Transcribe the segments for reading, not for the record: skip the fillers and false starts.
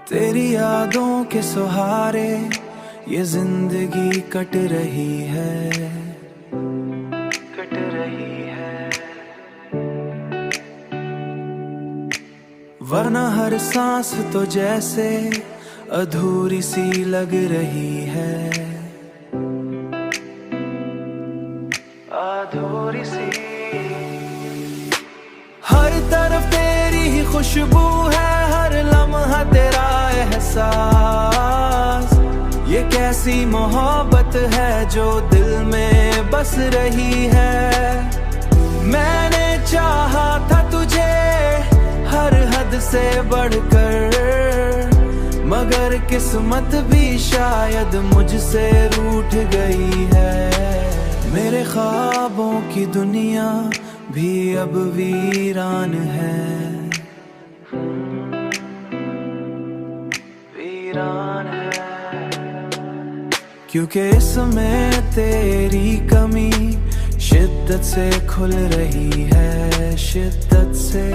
तेरी यादों के सहारे ये जिंदगी कट रही है, कट रही है। वरना हर सांस तो जैसे अधूरी सी लग रही है, अधूरी सी। हर तरफ तेरी ही खुशबू है, हर लम्हा तेरा एहसास। ये कैसी मोहब्बत है जो दिल में बस रही है। मैंने चाहा था तुझे हर हद से बढ़कर, मगर किस्मत भी शायद मुझसे रूठ गई है। मेरे ख्वाबों की दुनिया भी अब वीरान है, वीरान है। क्योंकि इसमें तेरी कमी शिद्दत से खुल रही है, शिद्दत से।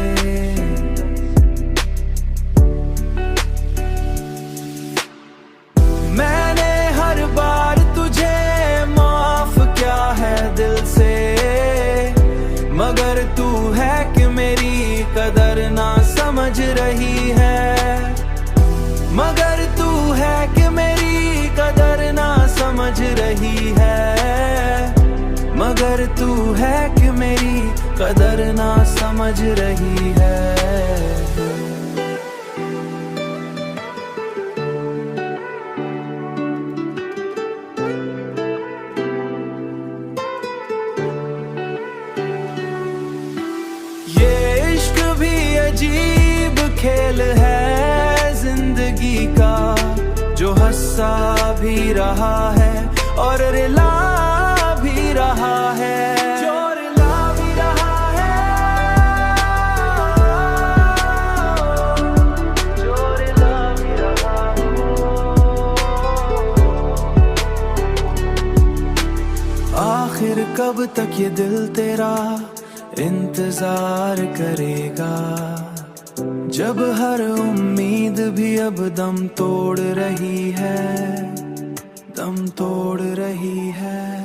मैंने हर बार तुझे माफ किया है दिल से, मगर तू है कि मेरी कदर ना समझ रही है। मगर तू है कि मेरी कदर ना समझ रही है। मगर तू है कि मेरी कदर ना समझ रही है। ये इश्क भी अजीब खेल है जिंदगी का, जो हंसा भी रहा है और रिला भी रहा है, जो रिला भी रहा है, जो रिला भी रहा है। आखिर कब तक ये दिल तेरा इंतजार करेगा, जब हर उम्मीद भी अब दम तोड़ रही है, दम तोड़ रही है।